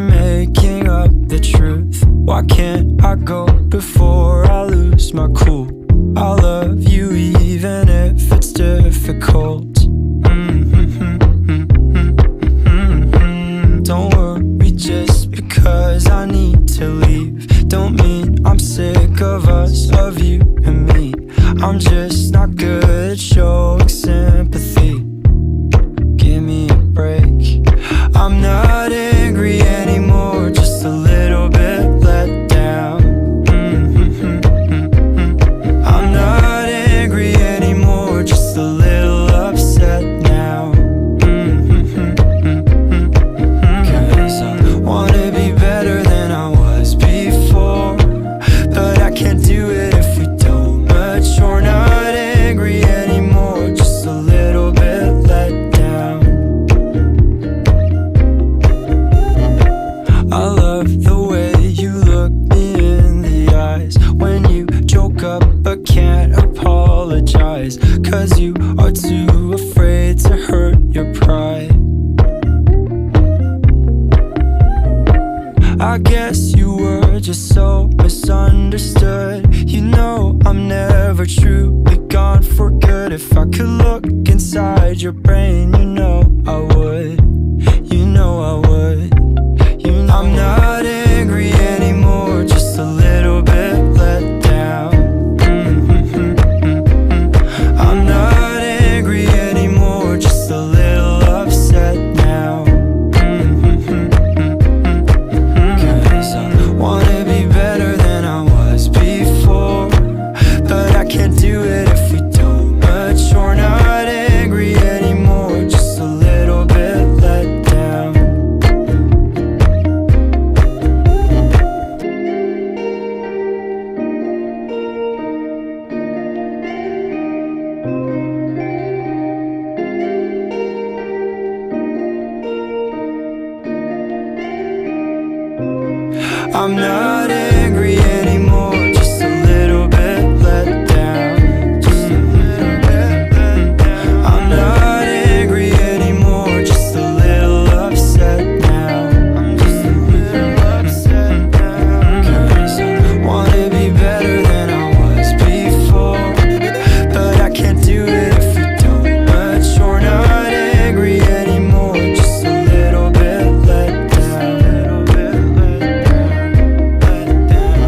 you're making up the truth. Why can't I go before I lose my cool? I love you even if it's difficult. Don't worry just because I need to leave. Don't mean I'm sick of us, of you and me. I'm just not good at showing sympathy. Give me a break. I'm not angry anymore, just a little bit let down. I'm not angry anymore, just a little upset now. Cause I wanna be better than I was before, but I can't do it if we don't mature. Not angry anymore, just a little bit let down. I love the way you look me in the eyes when you joke up but can't apologize, cause you are too afraid to hurt your pride. I guess you were just so misunderstood. You know I'm never truly gone for good. If I could look inside your brain, you know I would. You know I would. You know I'm not angry anymore, just a little bit let down. I'm not angry anymore, just a little upset now. Cause I wanna be better than I was before, but I can't do it if we don't mature. Not angry anymore, just a little bit let down. I'm not angry anymore, just a little bit let down. Just a little bit let down. I'm not angry anymore, just a little upset now. I'm just a little upset now. Cause I wanna be better than I was before, but I can't do it if we don't mature. Not angry anymore, just a little bit let down. Little bit let down.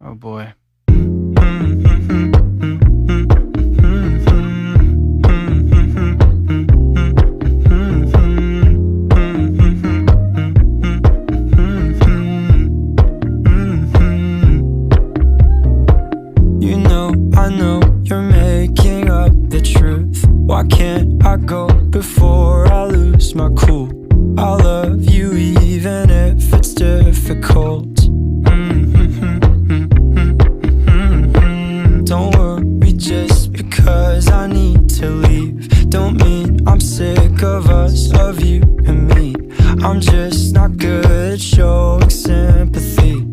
Oh boy. You know, I know you're making up the truth. Why can't I go before I lose my cool? I love you even if it's difficult. Don't worry just because I need to leave. Don't mean I'm sick of us, of you and me. I'm just not good at showing sympathy.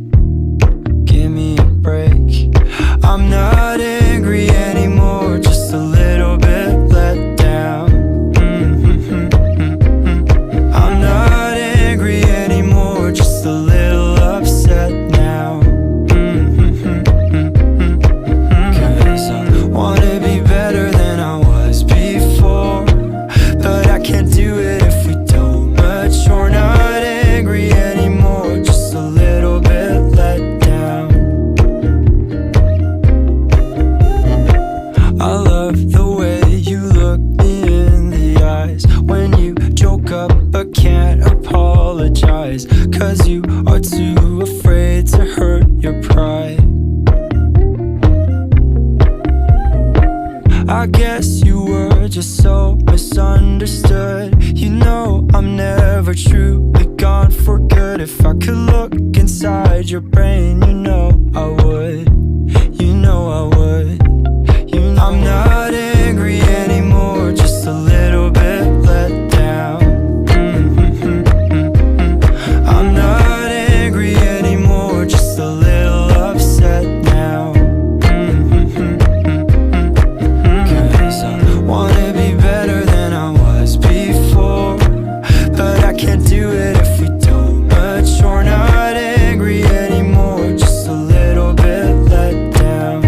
Give me a break. I'm not angry anymore, just a little bit let down. apologize, 'cause you are too afraid to hurt your pride. I guess you were just so misunderstood. You know I'm never truly gone for good. If I could look inside your brain, you know I would. You know I would. You know I'm not angry anymore, just a little bit let down. I'm not angry anymore, just a little upset now. Wanna be better than I was before, but I can't do it if we don't mature. Not angry anymore, just a little bit let down.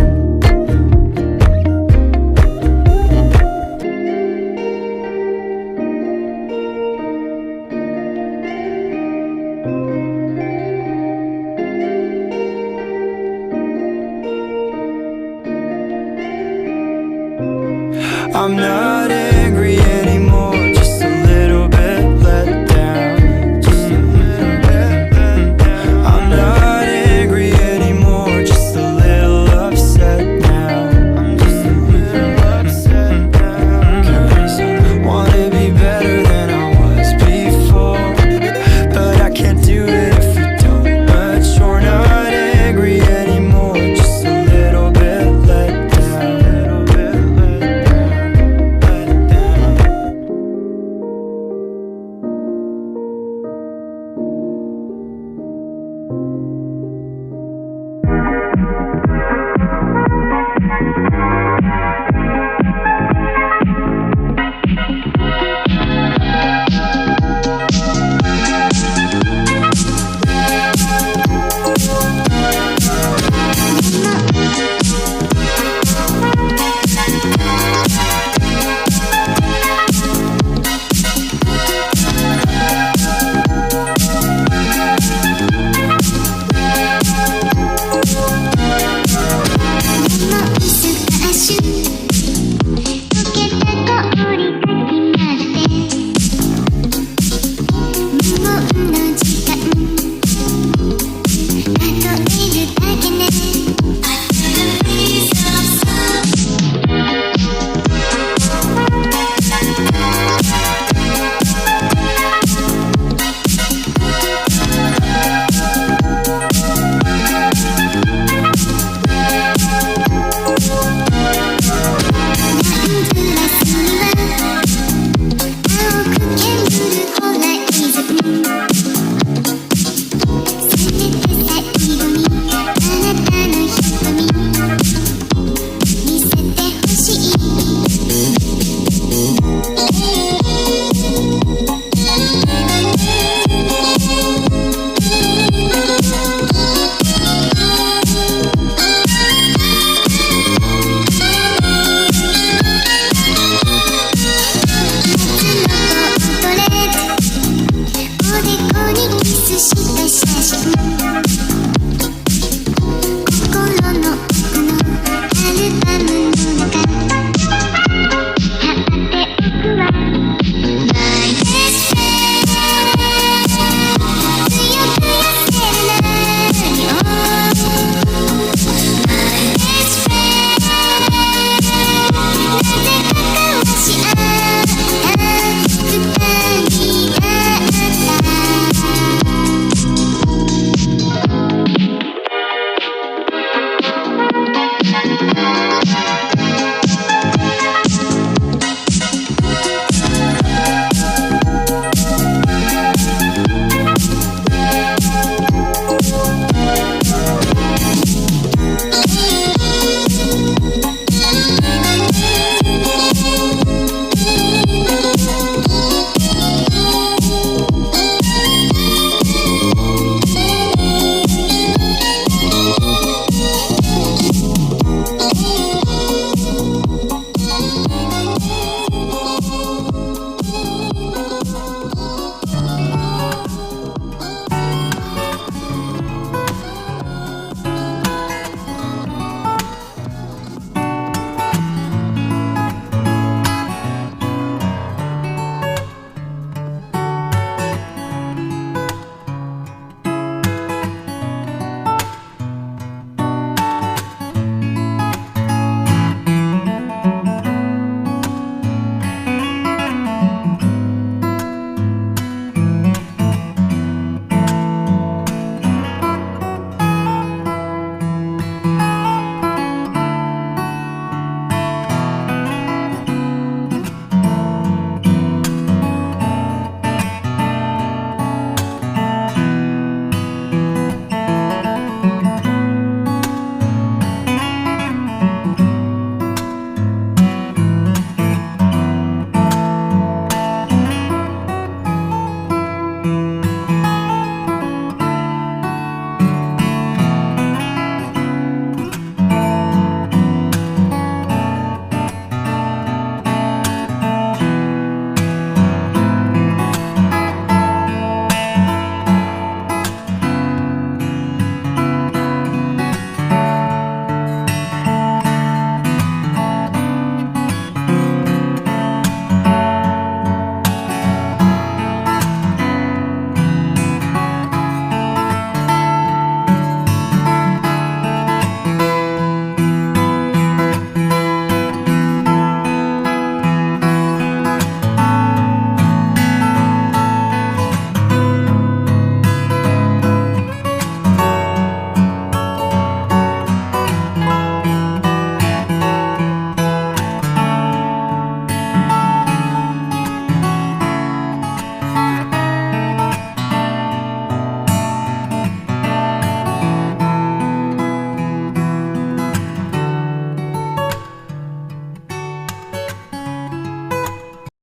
I'm not